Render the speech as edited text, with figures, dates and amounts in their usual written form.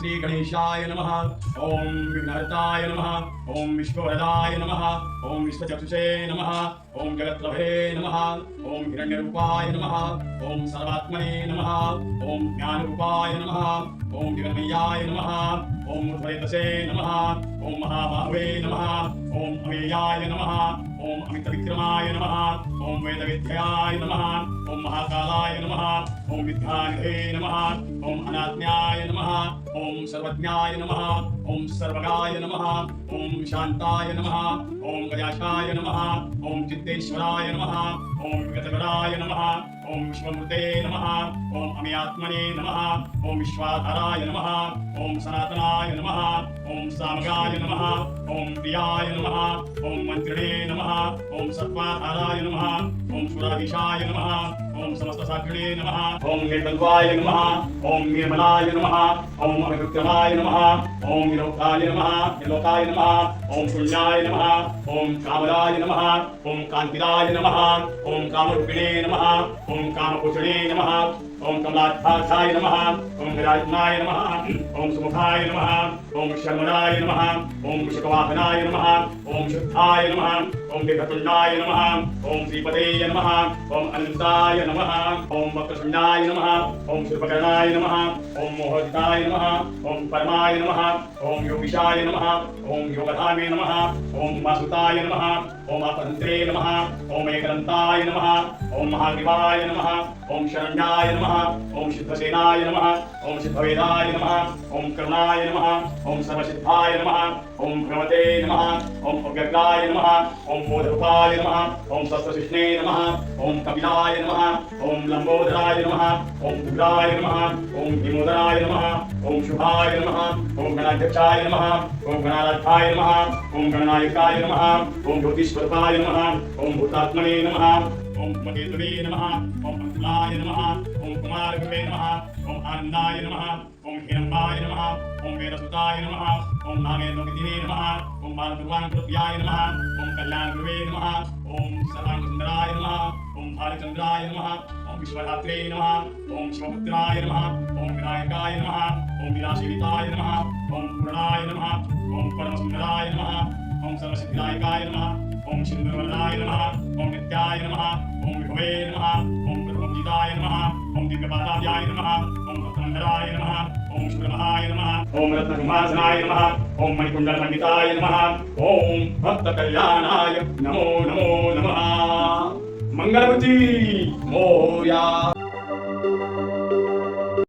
श्री गणेशाय नमः। ओम विघ्नहर्ताय नमः। ओम विश्ववरदाय नमः। ओम विश्वचक्षुषे नमः। ओम जगत्प्रभे नमः। ओम हिरण्यरूपाय नमः। ओम सर्वात्मने नमः। ओम ज्ञानरूपाय नमः। ओम जगन्मय्याय नमः। ओम उद्वैतसे नमः। ओम महाबाहवे नमः। ओम अमेयाय नमः। ओम अमितविक्रमाय नमः। ओम वेदविद्याय नमः। ओम महाकालाय नमः। ओम विद्यानिधे नमः। ओम अनात्म्याय नमः। ओम सर्वज्ञाय नमः। ओम सर्वगाय नमः। ओम शांताय नमः। ओम गजाशाय नमः। ओम चित्तेश्वराय नमः। ओम विगतकराय नमः। ओम विश्वमूर्ते नमः। ओम अमियात्मने नमः। ओम विश्वाधाराय नमः। ओम सनातनाय नमः। ओम सामगाय नमः। ओम प्रियाय नमः। ओम मंत्रिणे नमः। ओम सत्वाधाराय नमः। ओम सुराधीशाय नमः। ओम समस्त साक्षिणे नमः। ओम निर्बन्ध्वाय नमः। ओम निर्मलाय नमः। ओम अभिविक्रमाय नमः। ओम निलोकाय नमः। निलोकाय नमः। ओम शून्याय नमः। ओम कामराय नमः। ओम कांतिराय नमः। ओम कामरूपिणे नमः। ओम कामभूषणे नमः। ओम कमलाध्याय नमः। ओम विराजनाय नमः। ओम सुमुखाय नमः। ओम शर्मणाय नमः। ओम विश्ववाहनाय नमः। ओम शुद्धाय नमः। ओम दीर्घतुण्डाय नमः। ओम श्रीपते नमः। ओम अनंताय नमः। ओम वक्रतुण्डाय नमः। ओम शुभकर्णाय नमः। ओम मोहजिताय नमः। ओम परमाय नमः। ओम योगीशाय नमः। ओम योगधामे नमः। ओम वासुताय नमः। ओम अपहंत्रे नमः। ओम एकदंताय नमः। ओम महादेवाय नमः। ओम शरण्याय नमः। ओम सिद्धसेनाय नमः। ओम सिद्धवेदाय नमः। ओम करुणाय नमः। ओम सर्वसिद्धाय नमः। ओम भगवते नमः। ओम अव्यक्ताय नमः। ओम मोदरूपाय नमः। ओम सहस्रशिष्णे नमः। ओम कपिलाय नमः। ओम लंबोदराय नमः। ओम उग्राय नमः। ओम हिमोदराय नमः। ओम शुभाय नमः। ओम गणाध्यक्षाय नमः। ओम गणाराध्याय नमः। ओम गणनायकाय नमः। ओम ज्योतिस्वरूपाय नमः। ओम भूतात्मने नमः। ओम महेश्वरे नमः। ओम अतुलाय नमः। ओम कुमारगुरुवे नमः। ओम आनंदाय नमः। ओम हिरण्माय नमः। ओम वेदसुताय नमः। ओम नागेन्द्रगतिने नमः। ओम बालभगवानकृत्याय नमः। ओम कल्याणगुरुवे नमः। ओम सर्वांगसुंदराय नमः। ओम भालचंद्राय नमः। ओम विश्वधात्रे नमः। ओम शिवपुत्राय नमः। ओम विनायकाय नमः। ओम विलासीताय नमः। ओम पूर्णाय नमः। ओम परमसुंदराय नमः। ओम सर्वसिद्धिदायकाय नमः। ओम सिंधुवरदाय नमः। ओम नित्याय नमः। ओम विभवे नमः। ओम ब्रह्मजीताय नमः। ओम दिव्यपादाय नमः। ओम रत्नमंडलाय नमः। ओम शुभ्रमहाय नमः। ओम रत्नसिंहासनाय नमः। ओम मणिकुंडलमंडिताय नमः। ओम भक्तकल्याणाय नमो नमो नमः। मंगलमूर्ति मोरया।